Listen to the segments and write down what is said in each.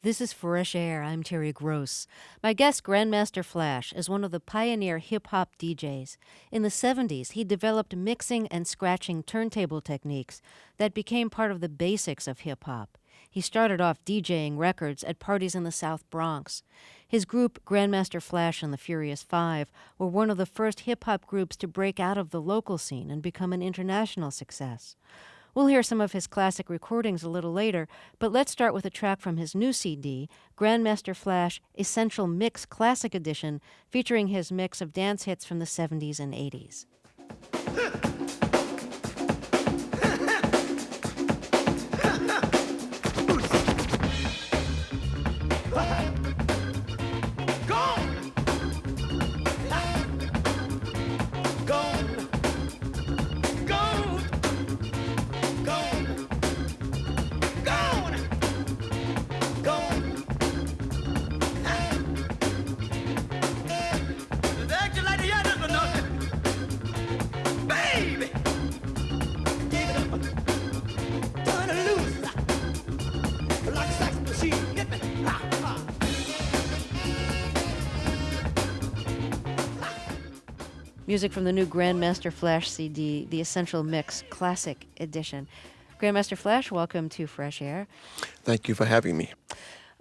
This is Fresh Air. I'm Terry Gross. My guest, Grandmaster Flash, is one of the pioneer hip-hop DJs. In the 70s, he developed mixing and scratching turntable techniques that became part of the basics of hip-hop. He started off DJing records at parties in the South Bronx. His group, Grandmaster Flash and the Furious Five, were one of the first hip-hop groups to break out of the local scene and become an international success. We'll hear some of his classic recordings a little later, but let's start with a track from his new CD, Grandmaster Flash Essential Mix Classic Edition, featuring his mix of dance hits from the 70s and 80s. Music from the new Grandmaster Flash CD, the Essential Mix Classic Edition. Grandmaster Flash, welcome to Fresh Air. Thank you for having me.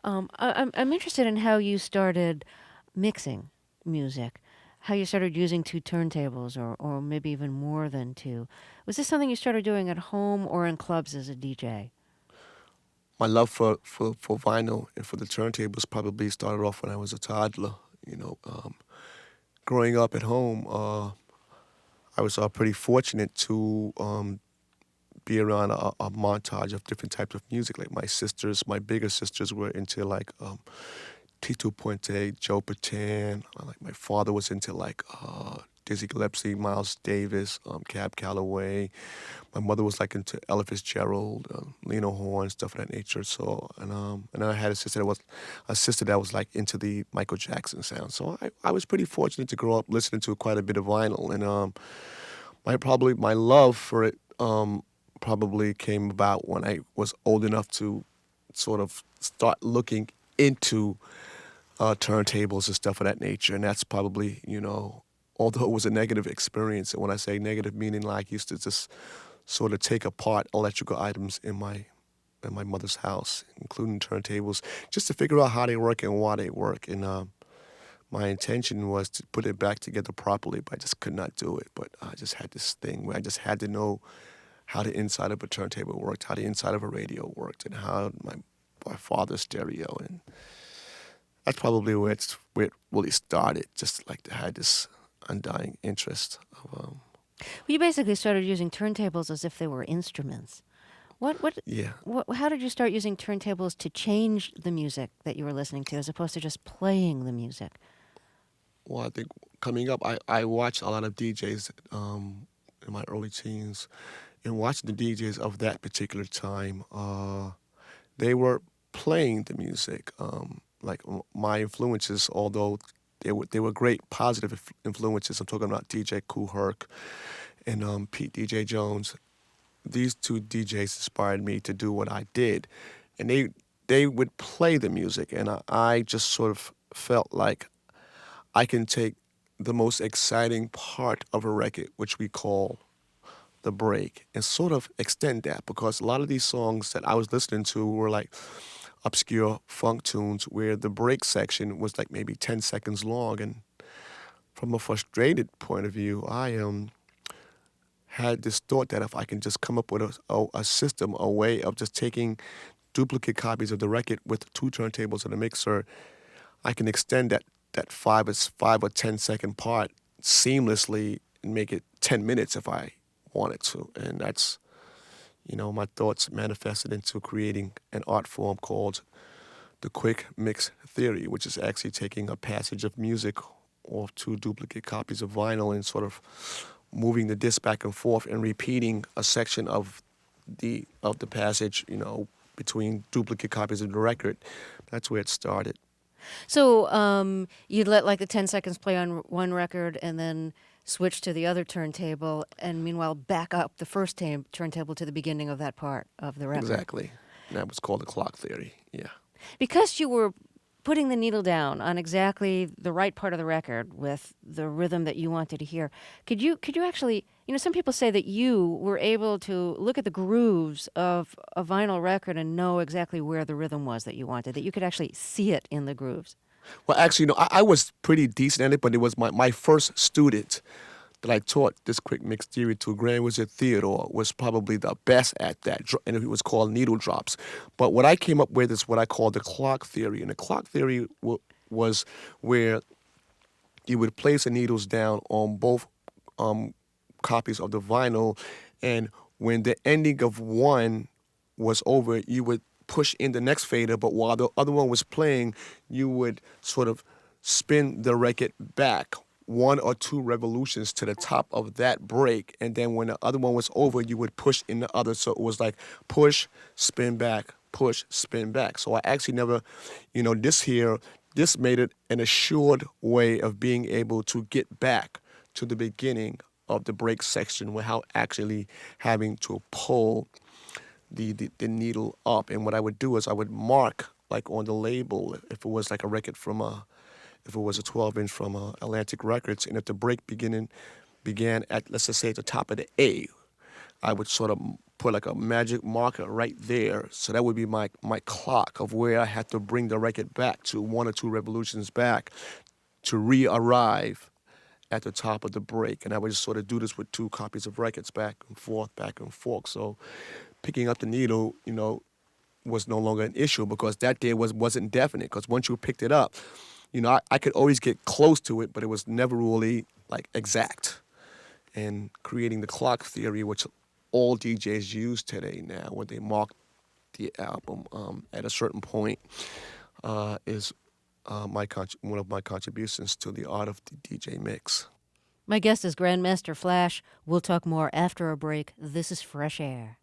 I'm interested in how you started mixing music, how you started using two turntables or maybe even more than two. Was this something you started doing at home or in clubs as a DJ? My love for vinyl and for the turntables probably started off when I was a toddler. Growing up at home, I was pretty fortunate to be around a montage of different types of music. Like my bigger sisters were into like Tito Puente, Joe Bataan. Like my father was into like Dizzy Gillespie, Miles Davis, Cab Calloway. My mother was like into Ella Fitzgerald, Lena Horne, stuff of that nature. So and then I had a sister that was like into the Michael Jackson sound. So I was pretty fortunate to grow up listening to quite a bit of vinyl, and my love for it probably came about when I was old enough to sort of start looking into turntables and stuff of that nature, and that's probably although it was a negative experience, and when I say negative, meaning like I used to just sort of take apart electrical items in my mother's house, including turntables, just to figure out how they work and why they work. And my intention was to put it back together properly, but I just could not do it. But I just had this thing where I just had to know how the inside of a turntable worked, how the inside of a radio worked, and how my father's stereo. And that's probably where it really started, just like to have this undying interest of You basically started using turntables as if they were instruments. Yeah. How did you start using turntables to change the music that you were listening to as opposed to just playing the music? Well, I think coming up, I watched a lot of DJs in my early teens, and watching the DJs of that particular time, they were playing the music. Like my influences, although they were great positive influences. I'm talking about DJ Kool Herc and Pete DJ Jones. These two DJs inspired me to do what I did, and they would play the music, and I just sort of felt like I can take the most exciting part of a record, which we call the break, and sort of extend that, because a lot of these songs that I was listening to were like obscure funk tunes where the break section was like maybe 10 seconds long. And from a frustrated point of view, I had this thought that if I can just come up with a system, a way of just taking duplicate copies of the record with two turntables and a mixer, I can extend that 5 or 10 second part seamlessly and make it 10 minutes if I wanted to. And that's my thoughts manifested into creating an art form called the quick mix theory, which is actually taking a passage of music or two duplicate copies of vinyl and sort of moving the disc back and forth and repeating a section of the passage, between duplicate copies of the record. That's where it started. So you'd let like the 10 seconds play on one record and then switch to the other turntable, and meanwhile back up the first turntable to the beginning of that part of the record. Exactly. And that was called the clock theory, yeah. Because you were putting the needle down on exactly the right part of the record with the rhythm that you wanted to hear. Could you actually, some people say that you were able to look at the grooves of a vinyl record and know exactly where the rhythm was that you wanted, that you could actually see it in the grooves. Well, actually, no, I was pretty decent at it, but it was my first student that I taught this quick mix theory to, Grandmaster Theodore, was probably the best at that, and it was called needle drops. But what I came up with is what I call the clock theory, and the clock theory was where you would place the needles down on both copies of the vinyl, and when the ending of one was over, you would push in the next fader, but while the other one was playing, you would sort of spin the record back one or two revolutions to the top of that break, and then when the other one was over, you would push in the other. So it was like push, spin back, push, spin back. So I actually never, this made it an assured way of being able to get back to the beginning of the break section without actually having to pull the needle up. And what I would do is I would mark like on the label if it was like a record from if it was a 12-inch from Atlantic Records, and if the break began at, let's just say, at the top of the A, I would sort of put like a magic marker right there. So that would be my clock of where I had to bring the record back to one or two revolutions back to re-arrive at the top of the break. And I would just sort of do this with two copies of records back and forth, back and forth. So picking up the needle, was no longer an issue because that day wasn't definite. Because once you picked it up, I could always get close to it, but it was never really like exact. And creating the clock theory, which all DJs use today now, when they mark the album at a certain point, is one of my contributions to the art of the DJ mix. My guest is Grandmaster Flash. We'll talk more after a break. This is Fresh Air.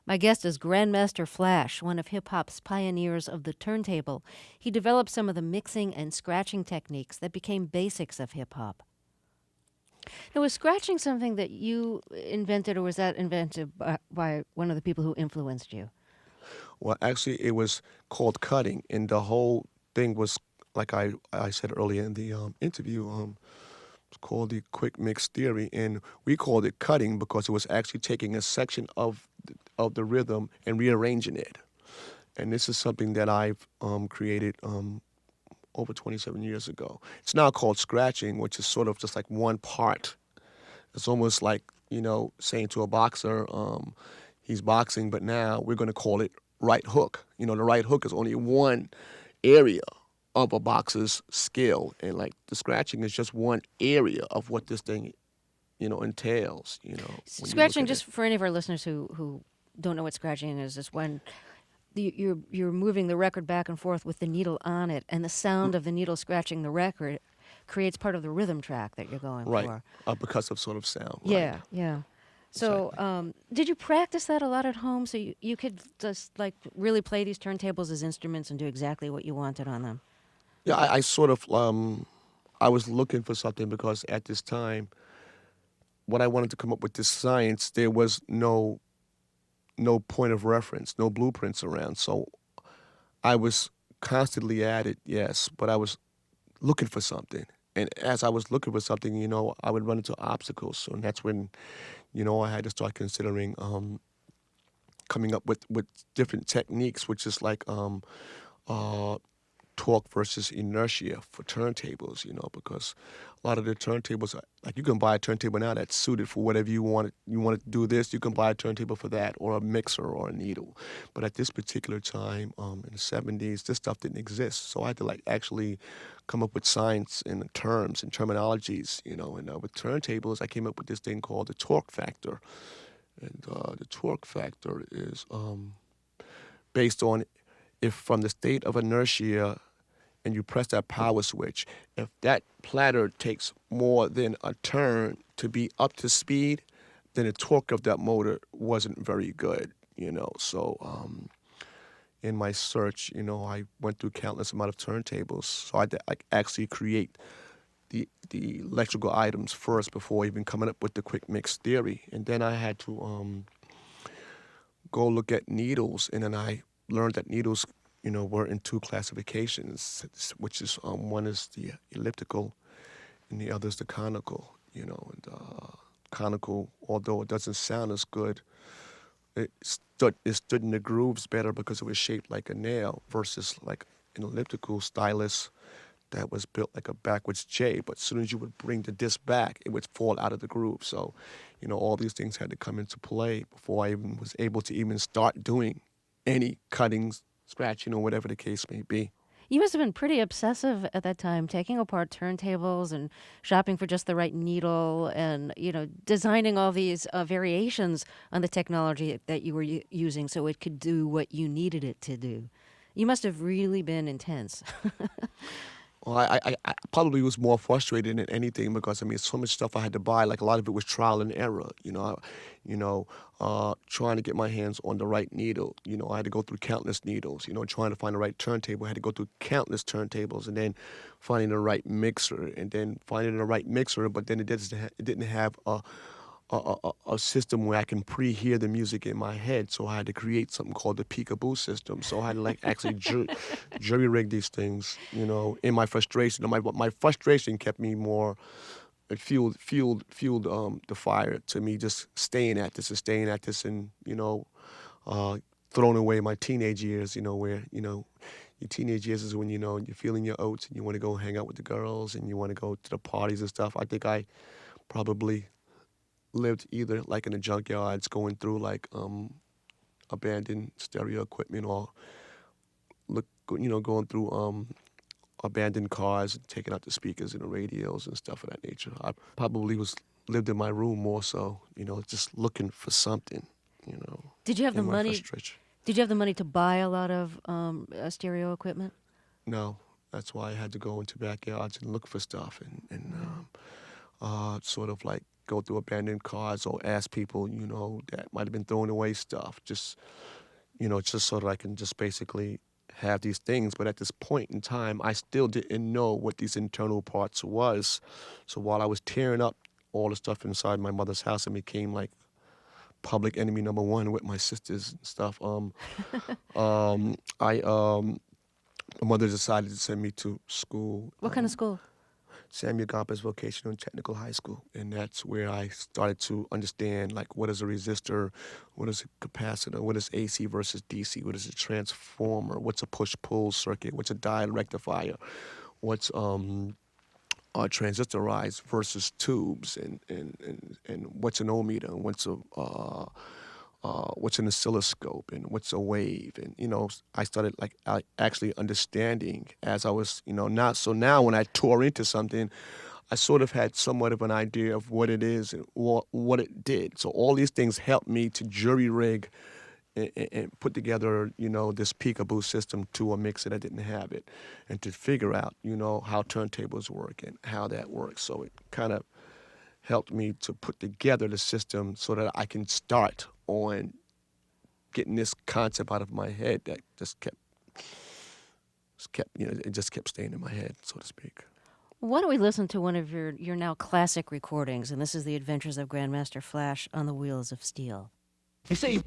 My guest is Grandmaster Flash, one of hip-hop's pioneers of the turntable. He developed some of the mixing and scratching techniques that became basics of hip-hop. Now, was scratching something that you invented, or was that invented by one of the people who influenced you? Well, actually, it was called cutting, and the whole thing was, like I said earlier in the interview, it's called the quick mix theory, and we called it cutting because it was actually taking a section of the rhythm and rearranging it. And this is something that I've created over 27 years ago. It's now called scratching, which is sort of just like one part. It's almost like, saying to a boxer, he's boxing, but now we're going to call it right hook. The right hook is only one area of a boxer's skill, and like the scratching is just one area of what this thing, entails. Scratching, just for any of our listeners who don't know what scratching is when you're moving the record back and forth with the needle on it, and the sound of the needle scratching the record creates part of the rhythm track that you're going right. for. A percussive sort of sound. Yeah, right. yeah. So, Exactly. did you practice that a lot at home so you could just like really play these turntables as instruments and do exactly what you wanted on them? Yeah, I sort of I was looking for something because at this time, when I wanted to come up with this science, there was no point of reference, no blueprints around. So I was constantly at it, yes, but I was looking for something. And as I was looking for something, I would run into obstacles. So that's when, I had to start considering coming up with different techniques, which is like uh, torque versus inertia for turntables, because a lot of the turntables, like you can buy a turntable now that's suited for whatever you want. You want to do this, you can buy a turntable for that, or a mixer or a needle. But at this particular time, in the 70s, this stuff didn't exist. So I had to like actually come up with science and terms and terminologies, and with turntables, I came up with this thing called the torque factor. And the torque factor is based on if from the state of inertia and you press that power switch, if that platter takes more than a turn to be up to speed, then the torque of that motor wasn't very good, you know. So in my search, you know, I went through countless amount of turntables. So I actually create the electrical items first before even coming up with the quick mix theory. And then I had to go look at needles, and then I learned that needles, you know, were in two classifications, which is one is the elliptical, and the other is the conical. You know, and conical, although it doesn't sound as good, it stood in the grooves better because it was shaped like a nail versus like an elliptical stylus that was built like a backwards J. But as soon as you would bring the disc back, it would fall out of the groove. So, you know, all these things had to come into play before I even was able to even start doing any cuttings, scratching, or whatever the case may be. You must have been pretty obsessive at that time, taking apart turntables and shopping for just the right needle and, designing all these variations on the technology that you were using so it could do what you needed it to do. You must have really been intense. Well, I probably was more frustrated than anything because I mean, so much stuff I had to buy. Like a lot of it was trial and error. Trying to get my hands on the right needle. You know, I had to go through countless needles. You know, trying to find the right turntable, I had to go through countless turntables, and then finding the right mixer, and then finding the right mixer. But then it didn't have a system where I can pre-hear the music in my head, so I had to create something called the peekaboo system. So I had to like actually jury rig these things, you know, in my frustration. My frustration kept me more, it fueled the fire to me just staying at this and staying at this, and throwing away my teenage years, where your teenage years is when you're feeling your oats and you want to go hang out with the girls and you want to go to the parties and stuff. I think I probably lived either like in the junkyards going through like abandoned stereo equipment, or going through abandoned cars and taking out the speakers and the radios and stuff of that nature. I probably lived in my room more so, just looking for something, Did you have the in my money? frustration. Did you have the money to buy a lot of stereo equipment? No, that's why I had to go into backyards and look for stuff and sort of like go through abandoned cars or ask people, that might have been throwing away stuff, just so that I can just basically have these things. But at this point in time, I still didn't know what these internal parts was. So while I was tearing up all the stuff inside my mother's house, and became like public enemy number one with my sisters and stuff. My mother decided to send me to school. What kind of school? Samuel Gompers Vocational and Technical High School. And that's where I started to understand, like, what is a resistor, what is a capacitor, what is AC versus DC, what is a transformer, what's a push-pull circuit, what's a diode rectifier, what's transistorized versus tubes, and what's an ohmmeter, and what's an oscilloscope, and what's a wave. And I started like actually understanding as I was not. So now when I tore into something, I sort of had somewhat of an idea of what it is and what it did. So all these things helped me to jury rig and put together this peekaboo system to a mixer that didn't have it, and to figure out how turntables work and how that works. So it kind of helped me to put together the system so that I can start on getting this concept out of my head that just kept it just kept staying in my head, so to speak. Why don't we listen to one of your now classic recordings, and this is The Adventures of Grandmaster Flash on the Wheels of Steel. You say,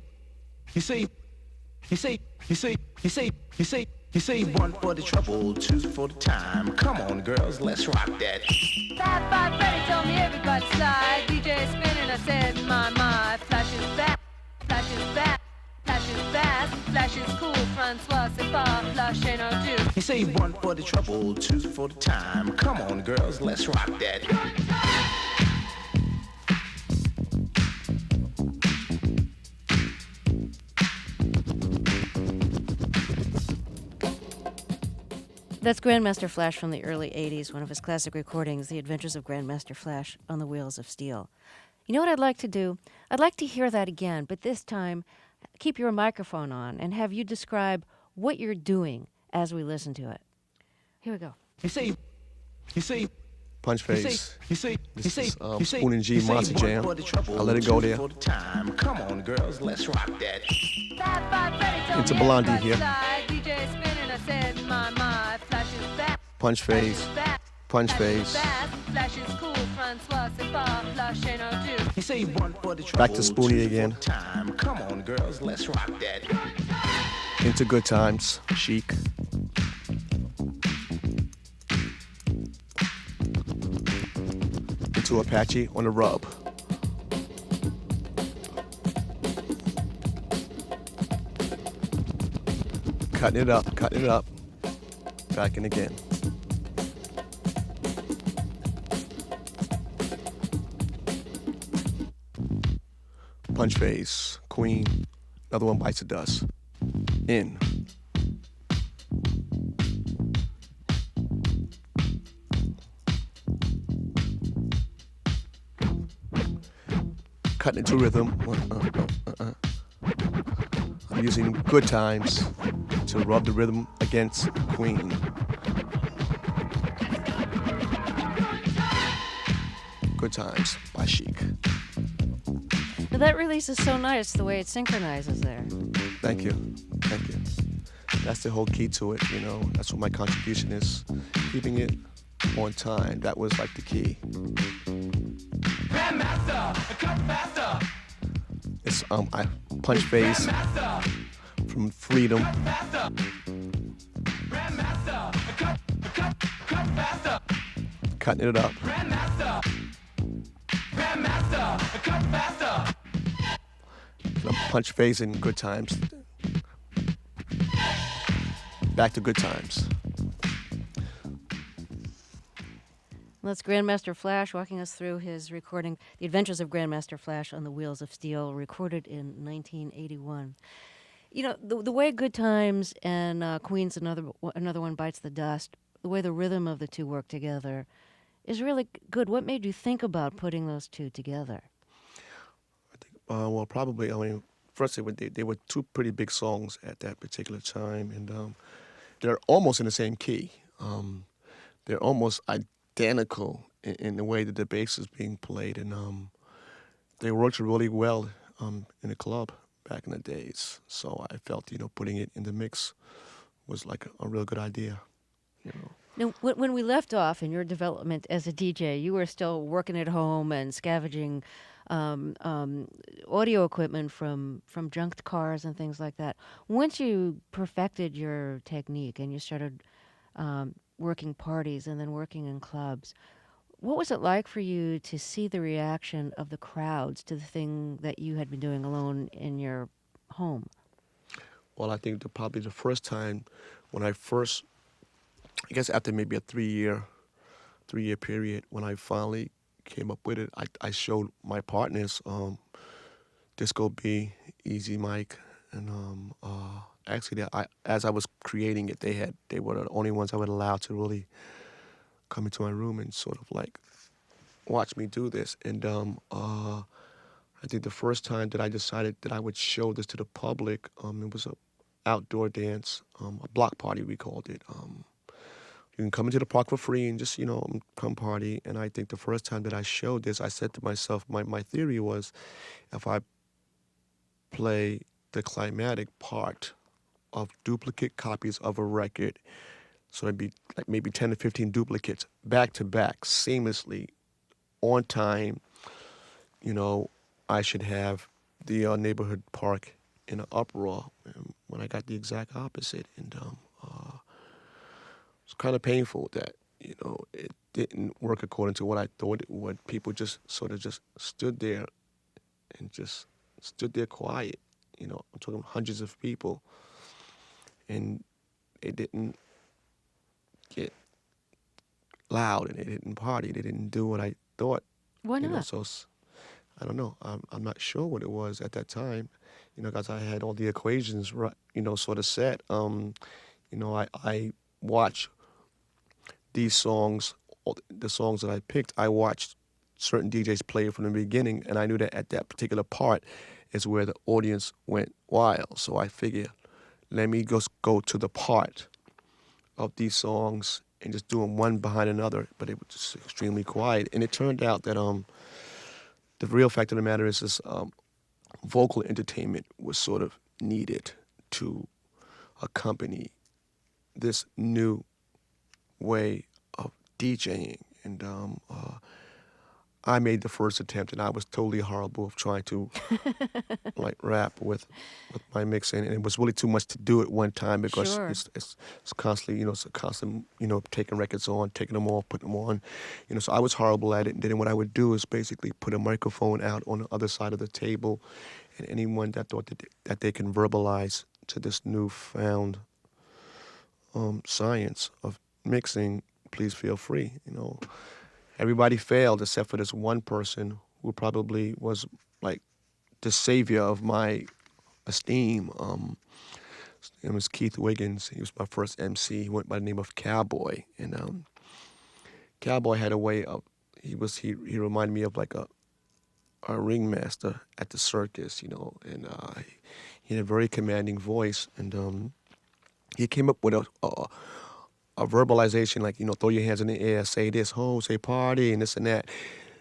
one for the trouble, two for the time. Come on, girls, let's rock that. 5-5 Freddy told me everybody slide. DJ spinning, I said, my. Flash is back, Flash is back, Flash is fast, Flash is cool. Francois, c'est pas, Flash ain't no Jew. You say one for the trouble, two for the time. Come on, girls, let's rock that. That's Grandmaster Flash from the early 80s, one of his classic recordings, The Adventures of Grandmaster Flash on the Wheels of Steel. You know what I'd like to do? I'd like to hear that again, but this time keep your microphone on and have you describe what you're doing as we listen to it. Here we go. You see, Punch Face. you see, This is Spoon and G Monster Jam. I let it go there. For the time. Come on, girls, let's rock that. Into Blondie here. DJ spinning, I said, my, Flash is back. Punch Face. Punch Face. Flash is cool, Francois, c'est pas, Flash ain't no do. You say one for the trouble. Back to Spoonie two for again. the time. Come on, girls, let's rock that. Into Good Times. Chic. Into Apache on the rub. Cutting it up, cutting it up. Back in again. Punch Face, Queen. Another one bites the dust. In. Cutting into rhythm. I'm using Good Times to rub the rhythm against Queen. Good Times by Chic. Now, that release is so nice, the way it synchronizes there. Thank you. Thank you. That's the whole key to it, you know. That's what my contribution is. Keeping it on time. That was like the key. Grandmaster, come faster. It's I Punch Face from Freedom. Grandmaster, come faster. Cutting it up. Grandmaster, come faster. And Punch Face in Good Times. Back to Good Times. That's Grandmaster Flash walking us through his recording, The Adventures of Grandmaster Flash on the Wheels of Steel, recorded in 1981. You know, the way Good Times and Queen's Another One Bites the Dust, the way the rhythm of the two work together is really good. What made you think about putting those two together? I think, well, probably, I mean, first they were two pretty big songs at that particular time, and they're almost in the same key. They're almost identical in the way that the bass is being played, and they worked really well in the club back in the days. So I felt, you know, putting it in the mix was like a real good idea, you know. Now, when we left off in your development as a DJ, you were still working at home and scavenging audio equipment from junked cars and things like that. Once you perfected your technique and you started working parties and then working in clubs, what was it like for you to see the reaction of the crowds to the thing that you had been doing alone in your home? Well, I think probably the first time when I guess after maybe a three-year period, when I finally came up with it, I showed my partners, Disco B, Easy Mike, and actually, as I was creating it, they were the only ones I would allow to really come into my room and sort of like watch me do this. And I think the first time that I decided that I would show this to the public, it was a outdoor dance, a block party we called it. You can come into the park for free and just, you know, come party. And I think the first time that I showed this, I said to myself, my theory was, if I play the climatic part of duplicate copies of a record, so it'd be like maybe 10 to 15 duplicates back to back, seamlessly, on time, you know, I should have the neighborhood park in an uproar. And when I got the exact opposite, and it's kind of painful that, you know, it didn't work according to what I thought it would. People just sort of just stood there and just stood there quiet. You know, I'm talking hundreds of people, and it didn't get loud, and they didn't party. They didn't do what I thought. Why You know, not? so I don't know. I'm not sure what it was at that time. You know, because I had all the equations, you know, sort of set. You know, I watch these songs, the songs that I picked. I watched certain DJs play it from the beginning, and I knew that at that particular part is where the audience went wild. So I figured, let me just go to the part of these songs and just do them one behind another, but it was just extremely quiet. And it turned out that the real fact of the matter is this vocal entertainment was sort of needed to accompany this new way of DJing. And I made the first attempt, and I was totally horrible of trying to like rap with my mixing, and it was really too much to do at one time because Sure. it's constantly, it's a constant, taking records on, taking them off, putting them on, so I was horrible at it. And then what I would do is basically put a microphone out on the other side of the table, and anyone that thought that they can verbalize to this newfound science of mixing, please feel free, Everybody failed except for this one person who probably was like the savior of my esteem. His name was Keith Wiggins. He was my first MC. He went by the name of Cowboy. And Cowboy had a way of, he reminded me of like a ringmaster at the circus, and he had a very commanding voice. And he came up with a verbalization, like, throw your hands in the air, say this, ho, say party, and this and that.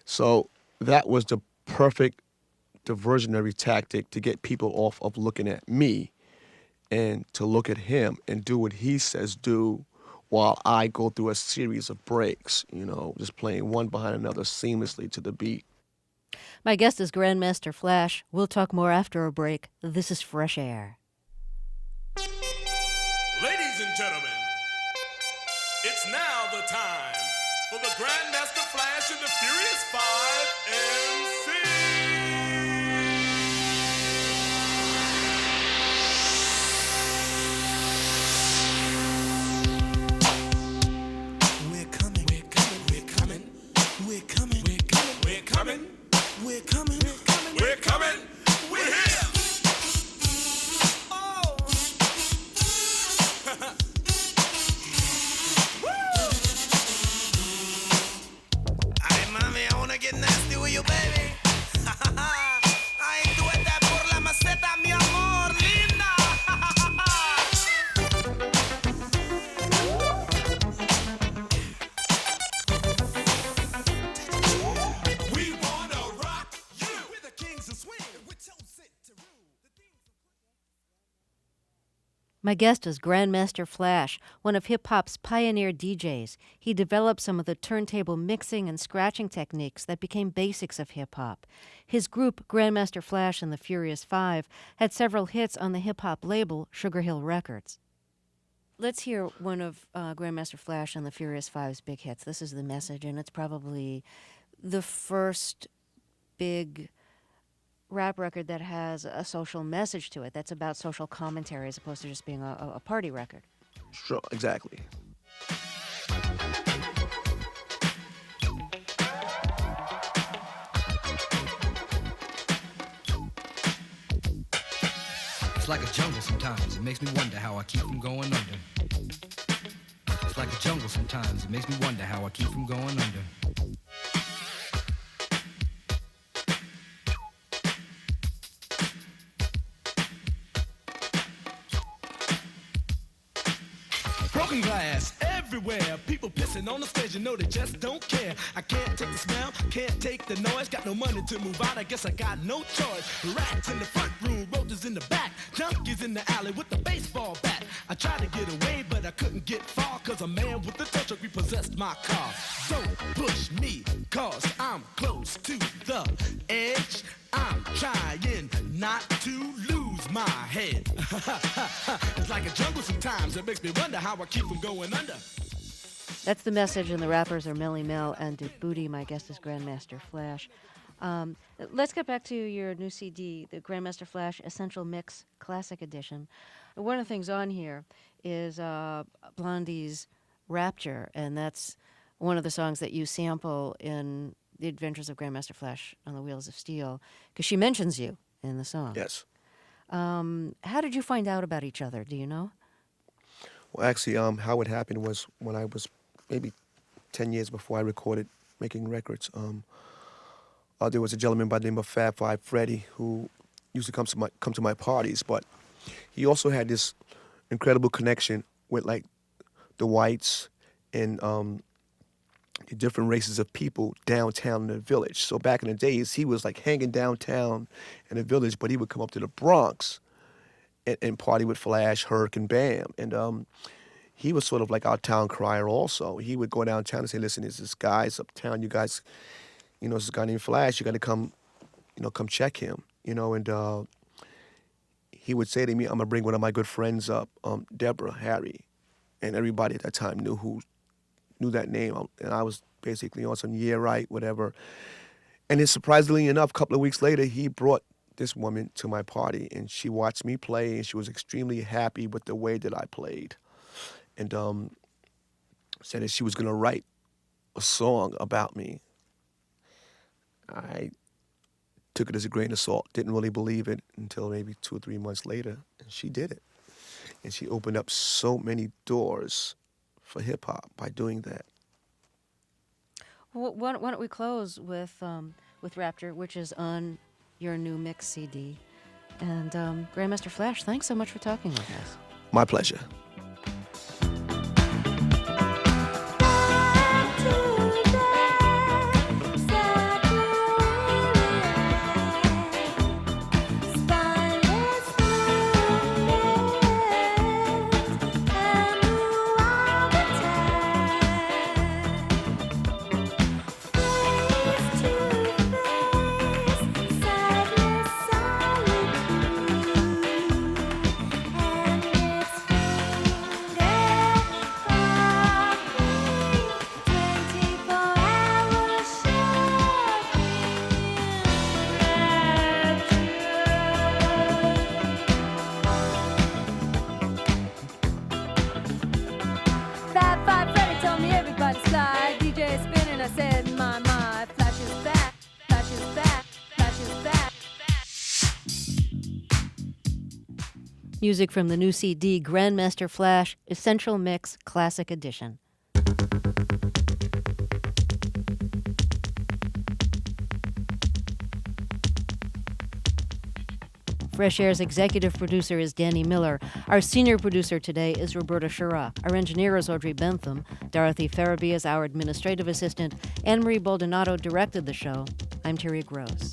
So that was the perfect diversionary tactic to get people off of looking at me and to look at him and do what he says do while I go through a series of breaks, just playing one behind another seamlessly to the beat. My guest is Grandmaster Flash. We'll talk more after a break. This is Fresh Air. Ladies and gentlemen, it's now the time for the Grandmaster Flash and the Furious Five MC. We're coming, we're coming, we're coming, we're coming, we're coming, we're coming, we're coming, we're coming, we're here. Oh. Get nasty with you, baby. Ay, tú estás por la maceta, mi amor, linda. We wanna rock you. We're the kings of swing. We're chosen to rule. My guest is Grandmaster Flash, one of hip-hop's pioneer DJs. He developed some of the turntable mixing and scratching techniques that became basics of hip-hop. His group, Grandmaster Flash and the Furious Five, had several hits on the hip-hop label Sugar Hill Records. Let's hear one of Grandmaster Flash and the Furious Five's big hits. This is The Message, and it's probably the first big rap record that has a social message to it, that's about social commentary as opposed to just being a party record. Sure, exactly. It's like a jungle sometimes. It makes me wonder how I keep from going under. It's like a jungle sometimes. It makes me wonder how I keep from going under. Broken glass everywhere. People pissing on the stage, you know they just don't care. I can't take the smell, can't take the noise. Got no money to move out, I guess I got no choice. Rats in the front room, roaches in the back. Junkies in the alley with the baseball bat. I tried to get away, but I couldn't get far. Cause a man with a tow truck repossessed my car. Don't push me, cause I'm close to the edge. I'm trying not to lose my head. It's like a jungle sometimes. It makes me wonder how I keep from going under. That's The Message, and the rappers are Melly Mel and Booty. My guest is Grandmaster Flash. Let's get back to your new CD, the Grandmaster Flash Essential Mix Classic Edition. One of the things on here is Blondie's Rapture, and that's one of the songs that you sample in The Adventures of Grandmaster Flash on the Wheels of Steel, because she mentions you in the song. Yes. How did you find out about each other? Do you know? Well, actually, how it happened was when I was maybe 10 years before I recorded making records. There was a gentleman by the name of Fab Five Freddy who used to come to my parties, but he also had this incredible connection with like the whites and the different races of people downtown in the village. So back in the days, he was like hanging downtown in the village, but he would come up to the Bronx and party with Flash, Herc, and Bam. And he was sort of like our town crier also. He would go downtown and say, listen, there's this guy's uptown. You guys, this guy named Flash. You got to come, come check him, And he would say to me, I'm going to bring one of my good friends up, Deborah, Harry. And everybody at that time knew that name. And I was basically on some right, whatever. And then surprisingly enough, a couple of weeks later, he brought this woman to my party, and she watched me play, and she was extremely happy with the way that I played. And said that she was going to write a song about me. I took it as a grain of salt, didn't really believe it until maybe 2 or 3 months later, and she did it. And she opened up so many doors for hip-hop by doing that. Well, why don't we close with Raptor, which is on your new mix CD. And Grandmaster Flash, thanks so much for talking with us. My pleasure. Music from the new CD, Grandmaster Flash, Essential Mix, Classic Edition. Fresh Air's executive producer is Danny Miller. Our senior producer today is Roberta Schirach. Our engineer is Audrey Bentham. Dorothy Farabee is our administrative assistant. Anne-Marie Baldonado directed the show. I'm Terry Gross.